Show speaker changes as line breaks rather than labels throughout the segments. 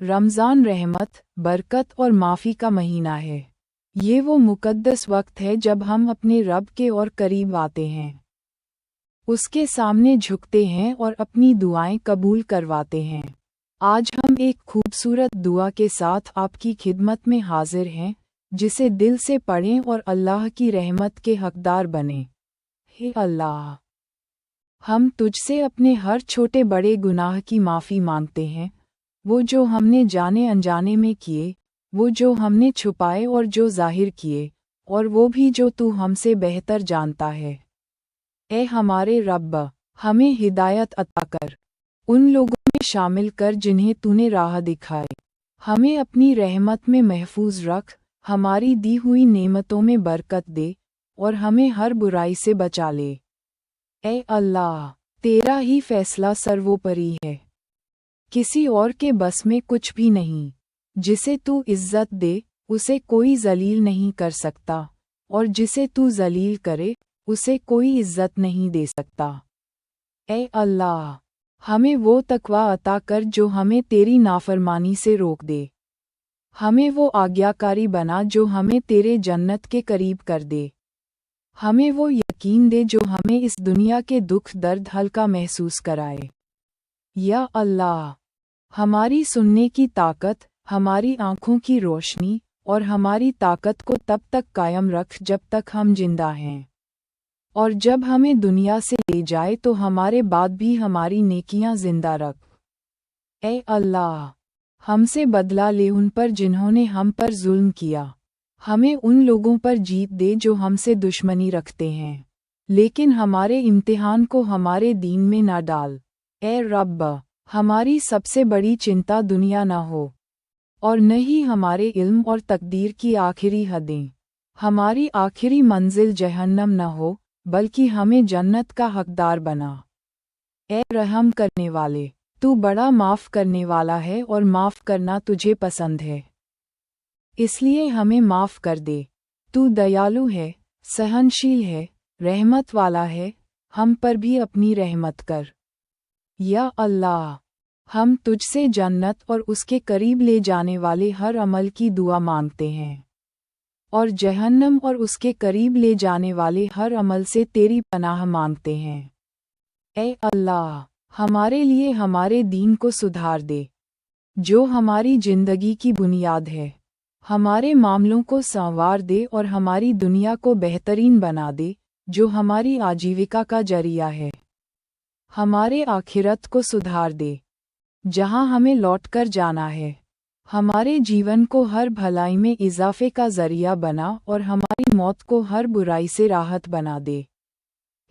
رمضان رحمت، برکت اور معافی کا مہینہ ہے۔ یہ وہ مقدس وقت ہے جب ہم اپنے رب کے اور قریب آتے ہیں، اس کے سامنے جھکتے ہیں اور اپنی دعائیں قبول کرواتے ہیں۔ آج ہم ایک خوبصورت دعا کے ساتھ آپ کی خدمت میں حاضر ہیں، جسے دل سے پڑھیں اور اللہ کی رحمت کے حقدار بنیں۔ اے اللہ، ہم تجھ سے اپنے ہر چھوٹے بڑے گناہ کی معافی مانگتے ہیں، وہ جو ہم نے جانے انجانے میں کیے، وہ جو ہم نے چھپائے اور جو ظاہر کیے، اور وہ بھی جو تو ہم سے بہتر جانتا ہے۔ اے ہمارے رب، ہمیں ہدایت عطا کر، ان لوگوں میں شامل کر جنہیں تو نے راہ دکھائے۔ ہمیں اپنی رحمت میں محفوظ رکھ، ہماری دی ہوئی نعمتوں میں برکت دے، اور ہمیں ہر برائی سے بچا لے۔ اے اللہ، تیرا ہی فیصلہ سرووپری ہے، کسی اور کے بس میں کچھ بھی نہیں۔ جسے تو عزت دے، اسے کوئی ذلیل نہیں کر سکتا، اور جسے تو ذلیل کرے، اسے کوئی عزت نہیں دے سکتا۔ اے اللہ، ہمیں وہ تقوی عطا کر جو ہمیں تیری نافرمانی سے روک دے، ہمیں وہ آگیاکاری بنا جو ہمیں تیرے جنت کے قریب کر دے، ہمیں وہ یقین دے جو ہمیں اس دنیا کے دکھ درد ہلکا محسوس کرائے۔ یا اللہ، ہماری سننے کی طاقت، ہماری آنکھوں کی روشنی اور ہماری طاقت کو تب تک قائم رکھ جب تک ہم زندہ ہیں، اور جب ہمیں دنیا سے لے جائے تو ہمارے بعد بھی ہماری نیکیاں زندہ رکھ۔ اے اللہ، ہم سے بدلہ لے ان پر جنہوں نے ہم پر ظلم کیا، ہمیں ان لوگوں پر جیت دے جو ہم سے دشمنی رکھتے ہیں، لیکن ہمارے امتحان کو ہمارے دین میں نہ ڈال۔ اے رب، ہماری سب سے بڑی چنتا دنیا نہ ہو، اور نہ ہی ہمارے علم اور تقدیر کی آخری حدیں۔ ہماری آخری منزل جہنم نہ ہو، بلکہ ہمیں جنت کا حقدار بنا۔ اے رحم کرنے والے، تو بڑا معاف کرنے والا ہے اور معاف کرنا تجھے پسند ہے، اس لیے ہمیں معاف کر دے۔ تو دیالو ہے، سہنشیل ہے، رحمت والا ہے، ہم پر بھی اپنی رحمت کر۔ یا اللہ، ہم تجھ سے جنت اور اس کے قریب لے جانے والے ہر عمل کی دعا مانگتے ہیں، اور جہنم اور اس کے قریب لے جانے والے ہر عمل سے تیری پناہ مانگتے ہیں۔ اے اللہ، ہمارے لیے ہمارے دین کو سدھار دے، جو ہماری زندگی کی بنیاد ہے، ہمارے معاملوں کو سنوار دے اور ہماری دنیا کو بہترین بنا دے، جو ہماری آجیوکا کا ذریعہ ہے۔ ہمارے آخرت کو سدھار دے، جہاں ہمیں لوٹ کر جانا ہے۔ ہمارے جیون کو ہر بھلائی میں اضافے کا ذریعہ بنا اور ہماری موت کو ہر برائی سے راحت بنا دے۔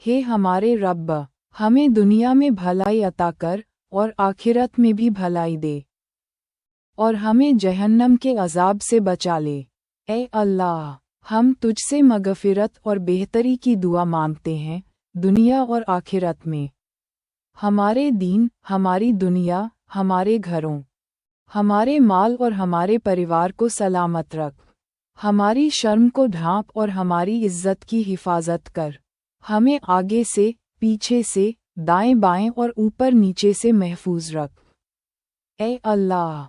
ہے ہمارے رب، ہمیں دنیا میں بھلائی عطا کر اور آخرت میں بھی بھلائی دے، اور ہمیں جہنم کے عذاب سے بچا لے۔ اے اللہ، ہم تجھ سے مغفرت اور بہتری کی دعا مانگتے ہیں، دنیا اور آخرت میں۔ ہمارے دین، ہماری دنیا، ہمارے گھروں، ہمارے مال اور ہمارے پریوار کو سلامت رکھ، ہماری شرم کو ڈھانپ اور ہماری عزت کی حفاظت کر۔ ہمیں آگے سے، پیچھے سے، دائیں بائیں اور اوپر نیچے سے محفوظ رکھ۔ اے اللہ،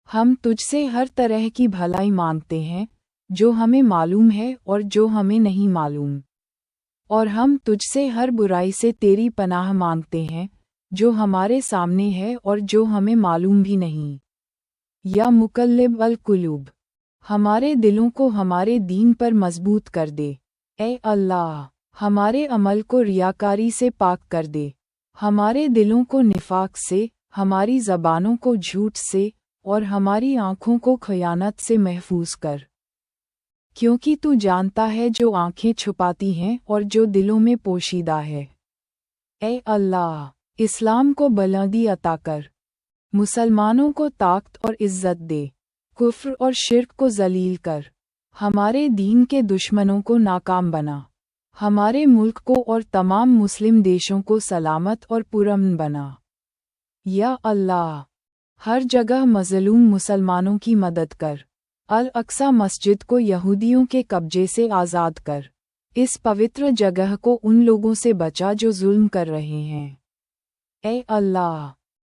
ہم تجھ سے ہر طرح کی بھلائی مانگتے ہیں، جو ہمیں معلوم ہے اور جو ہمیں نہیں معلوم، اور ہم تجھ سے ہر برائی سے تیری پناہ مانگتے ہیں، جو ہمارے سامنے ہے اور جو ہمیں معلوم بھی نہیں۔ یا مقلب القلوب، ہمارے دلوں کو ہمارے دین پر مضبوط کر دے۔ اے اللہ، ہمارے عمل کو ریاکاری سے پاک کر دے، ہمارے دلوں کو نفاق سے، ہماری زبانوں کو جھوٹ سے، اور ہماری آنکھوں کو خیانت سے محفوظ کر، کیونکہ تو جانتا ہے جو آنکھیں چھپاتی ہیں اور جو دلوں میں پوشیدہ ہے۔ اے اللہ، اسلام کو بلندی عطا کر، مسلمانوں کو طاقت اور عزت دے، کفر اور شرک کو ذلیل کر، ہمارے دین کے دشمنوں کو ناکام بنا، ہمارے ملک کو اور تمام مسلم دیشوں کو سلامت اور پرامن بنا۔ یا اللہ، ہر جگہ مظلوم مسلمانوں کی مدد کر، الاقصی مسجد کو یہودیوں کے قبضے سے آزاد کر، اس پوتر جگہ کو ان لوگوں سے بچا جو ظلم کر رہے ہیں۔ اے اللہ،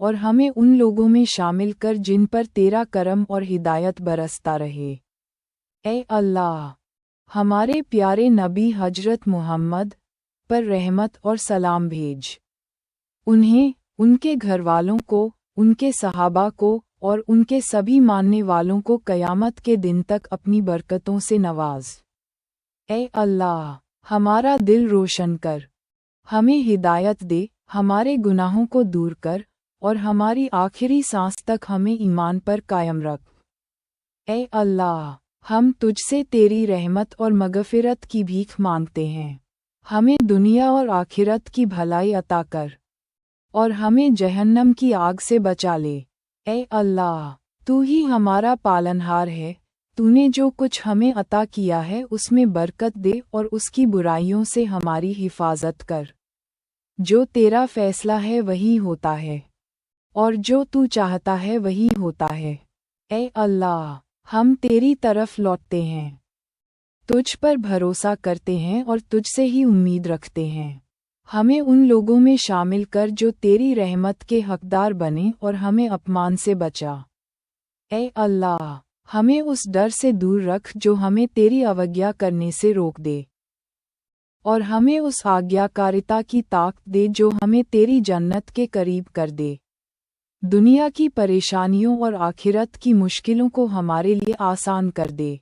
اور ہمیں ان لوگوں میں شامل کر جن پر تیرا کرم اور ہدایت برستا رہے۔ اے اللہ، ہمارے پیارے نبی حضرت محمد پر رحمت اور سلام بھیج۔ انہیں، ان کے گھر والوں کو، ان کے صحابہ کو اور ان کے سبھی ماننے والوں کو قیامت کے دن تک اپنی برکتوں سے نواز۔ اے اللہ، ہمارا دل روشن کر، ہمیں ہدایت دے، ہمارے گناہوں کو دور کر اور ہماری آخری سانس تک ہمیں ایمان پر قائم رکھ۔ اے اللہ، ہم تجھ سے تیری رحمت اور مغفرت کی بھیک مانگتے ہیں، ہمیں دنیا اور آخرت کی بھلائی عطا کر اور ہمیں جہنم کی آگ سے بچا لے۔ اے اللہ، تو ہی ہمارا پالنہار ہے، تو نے جو کچھ ہمیں عطا کیا ہے اس میں برکت دے اور اس کی برائیوں سے ہماری حفاظت کر۔ جو تیرا فیصلہ ہے وہی ہوتا ہے، اور جو تو چاہتا ہے وہی ہوتا ہے۔ اے اللہ، ہم تیری طرف لوٹتے ہیں، تجھ پر بھروسہ کرتے ہیں اور تجھ سے ہی امید رکھتے ہیں۔ ہمیں ان لوگوں میں شامل کر جو تیری رحمت کے حقدار بنے اور ہمیں اپمان سے بچا۔ اے اللہ، ہمیں اس ڈر سے دور رکھ جو ہمیں تیری اوگیا کرنے سے روک دے، اور ہمیں اس آگیاکاریتا کی طاقت دے جو ہمیں تیری جنت کے قریب کر دے۔ دنیا کی پریشانیوں اور آخرت کی مشکلوں کو ہمارے لیے آسان کر دے۔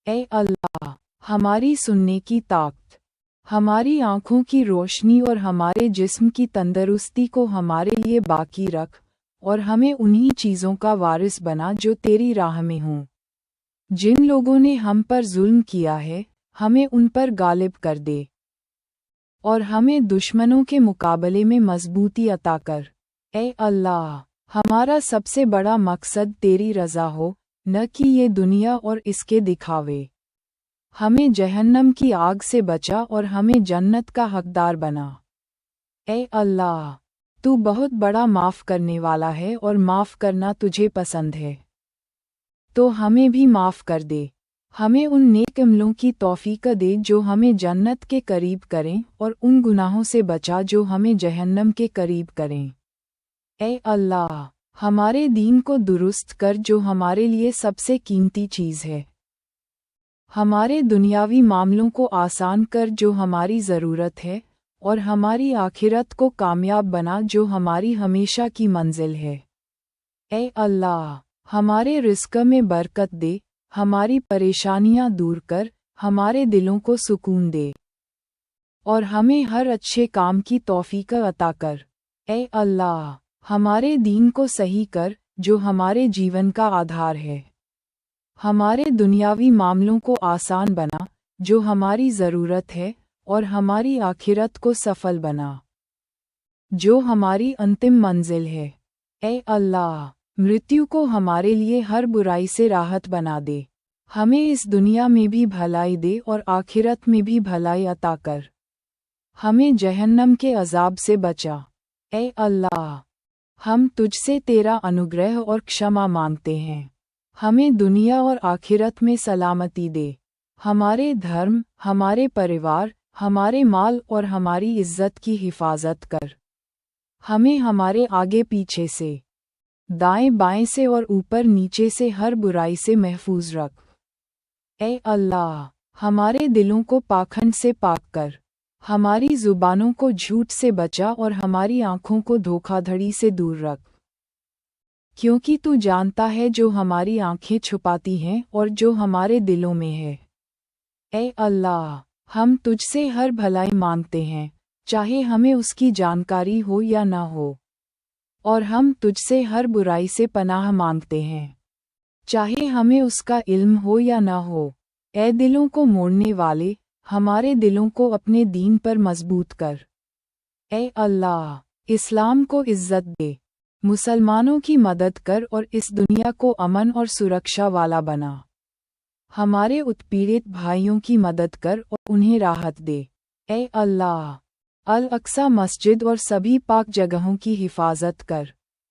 اے اللہ، ہماری سننے کی طاقت، ہماری آنکھوں کی روشنی اور ہمارے جسم کی تندرستی کو ہمارے لیے باقی رکھ، اور ہمیں انہی چیزوں کا وارث بنا جو تیری راہ میں ہوں۔ جن لوگوں نے ہم پر ظلم کیا ہے، ہمیں ان پر غالب کر دے، اور ہمیں دشمنوں کے مقابلے میں مضبوطی عطا کر۔ اے اللہ، ہمارا سب سے بڑا مقصد تیری رضا ہو، نہ کہ یہ دنیا اور اس کے دکھاوے۔ ہمیں جہنم کی آگ سے بچا اور ہمیں جنت کا حقدار بنا۔ اے اللہ، تو بہت بڑا معاف کرنے والا ہے اور معاف کرنا تجھے پسند ہے، تو ہمیں بھی معاف کر دے۔ ہمیں ان نیک عملوں کی توفیق دے جو ہمیں جنت کے قریب کریں، اور ان گناہوں سے بچا جو ہمیں جہنم کے قریب کریں۔ اے اللہ، ہمارے دین کو درست کر جو ہمارے لیے سب سے قیمتی چیز ہے۔ ہمارے دنیاوی معاملوں کو آسان کر جو ہماری ضرورت ہے، اور ہماری آخرت کو کامیاب بنا جو ہماری ہمیشہ کی منزل ہے۔ اے اللہ، ہمارے رزق میں برکت دے، ہماری پریشانیاں دور کر، ہمارے دلوں کو سکون دے، اور ہمیں ہر اچھے کام کی توفیق عطا کر۔ اے اللہ، ہمارے دین کو صحیح کر جو ہمارے جیون کا آدھار ہے۔ ہمارے دنیاوی معاملوں کو آسان بنا جو ہماری ضرورت ہے، اور ہماری آخرت کو سفل بنا جو ہماری انتم منزل ہے۔ اے اللہ، مرتیو کو ہمارے لیے ہر برائی سے راحت بنا دے، ہمیں اس دنیا میں بھی بھلائی دے اور آخرت میں بھی بھلائی عطا کر، ہمیں جہنم کے عذاب سے بچا۔ اے اللہ، ہم تجھ سے تیرا انوگرہ اور کشما مانگتے ہیں، ہمیں دنیا اور آخرت میں سلامتی دے، ہمارے دھرم، ہمارے پریوار، ہمارے مال اور ہماری عزت کی حفاظت کر، ہمیں ہمارے آگے پیچھے سے، دائیں بائیں سے اور اوپر نیچے سے ہر برائی سے محفوظ رکھ۔ اے اللہ، ہمارے دلوں کو پاکھنڈ سے پاک کر، ہماری زبانوں کو جھوٹ سے بچا اور ہماری آنکھوں کو دھوکہ دھڑی سے دور رکھ، کیونکہ تو جانتا ہے جو ہماری آنکھیں چھپاتی ہیں اور جو ہمارے دلوں میں ہے۔ اے اللہ، ہم تجھ سے ہر بھلائی مانگتے ہیں، چاہے ہمیں اس کی جانکاری ہو یا نہ ہو، اور ہم تجھ سے ہر برائی سے پناہ مانگتے ہیں، چاہے ہمیں اس کا علم ہو یا نہ ہو۔ اے دلوں کو موڑنے والے، ہمارے دلوں کو اپنے دین پر مضبوط کر۔ اے اللہ، اسلام کو عزت دے، مسلمانوں کی مدد کر اور اس دنیا کو امن اور سرکشا والا بنا، ہمارے اتپیڑت بھائیوں کی مدد کر اور انہیں راحت دے۔ اے اللہ، الاقصی مسجد اور سبھی پاک جگہوں کی حفاظت کر،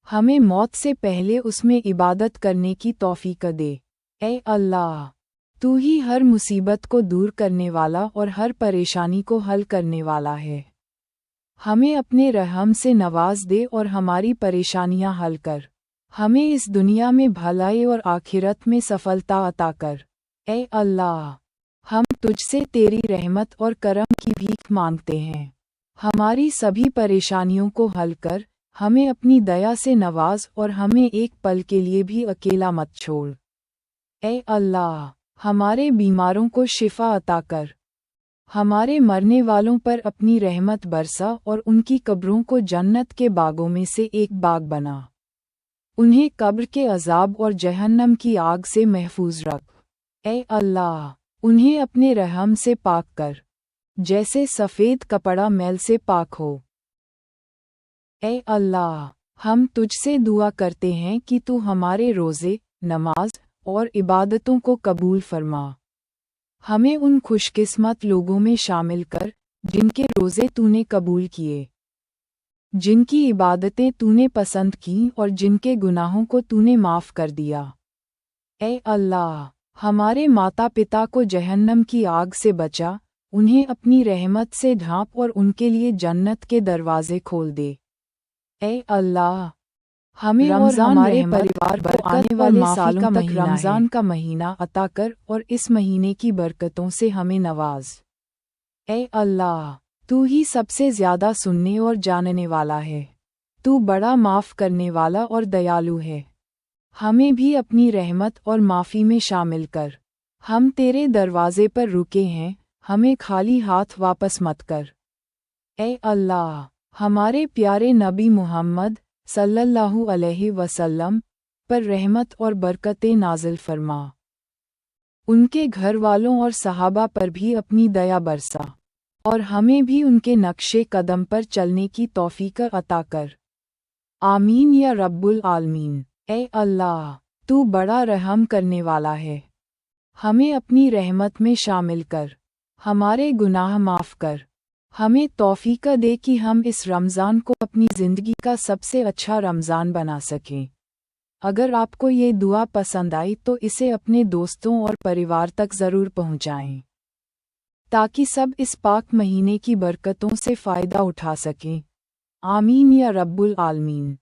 ہمیں موت سے پہلے اس میں عبادت کرنے کی توفیق دے۔ اے اللہ، تو ہی ہر مصیبت کو دور کرنے والا اور ہر پریشانی کو حل کرنے والا ہے۔ ہمیں اپنے رحم سے نواز دے اور ہماری پریشانیاں حل کر، ہمیں اس دنیا میں بھلائی اور آخرت میں سفلتا عطا کر۔ اے اللہ، ہم تجھ سے تیری رحمت اور کرم کی بھیک مانگتے ہیں، ہماری سبھی پریشانیوں کو حل کر، ہمیں اپنی دیا سے نواز اور ہمیں ایک پل کے لیے بھی اکیلا مت چھوڑ۔ اے اللہ، ہمارے بیماروں کو شفا عطا کر، ہمارے مرنے والوں پر اپنی رحمت برسا اور ان کی قبروں کو جنت کے باغوں میں سے ایک باغ بنا، انہیں قبر کے عذاب اور جہنم کی آگ سے محفوظ رکھ۔ اے اللہ، انہیں اپنے رحم سے پاک کر، جیسے سفید کپڑا میل سے پاک ہو۔ اے اللہ، ہم تجھ سے دعا کرتے ہیں کہ تو ہمارے روزے، نماز اور عبادتوں کو قبول فرما، ہمیں ان خوش قسمت لوگوں میں شامل کر جن کے روزے تو نے قبول کیے، جن کی عبادتیں تو نے پسند کیں اور جن کے گناہوں کو تو نے معاف کر دیا۔ اے اللہ، ہمارے ماتا پتا کو جہنم کی آگ سے بچا، انہیں اپنی رحمت سے ڈھانپ اور ان کے لیے جنت کے دروازے کھول دے۔ اے اللہ، ہمیں اور ہمارے پریوار کو آنے والے سالوں تک رمضان کا مہینہ عطا کر اور اس مہینے کی برکتوں سے ہمیں نواز۔ اے اللہ، تو ہی سب سے زیادہ سننے اور جاننے والا ہے، تو بڑا معاف کرنے والا اور دیالو ہے، ہمیں بھی اپنی رحمت اور معافی میں شامل کر، ہم تیرے دروازے پر رکے ہیں، ہمیں خالی ہاتھ واپس مت کر۔ اے اللہ، ہمارے پیارے نبی محمد صلی اللہ علیہ وسلم پر رحمت اور برکتیں نازل فرما، ان کے گھر والوں اور صحابہ پر بھی اپنی دیا برسا، اور ہمیں بھی ان کے نقش قدم پر چلنے کی توفیق عطا کر۔ آمین یا رب العالمین۔ اے اللہ، تو بڑا رحم کرنے والا ہے، ہمیں اپنی رحمت میں شامل کر، ہمارے گناہ معاف کر، ہمیں توفیق دے کہ ہم اس رمضان کو اپنی زندگی کا سب سے اچھا رمضان بنا سکیں۔ اگر آپ کو یہ دعا پسند آئی تو اسے اپنے دوستوں اور پریوار تک ضرور پہنچائیں، تاکہ سب اس پاک مہینے کی برکتوں سے فائدہ اٹھا سکیں۔ آمین یا رب العالمین۔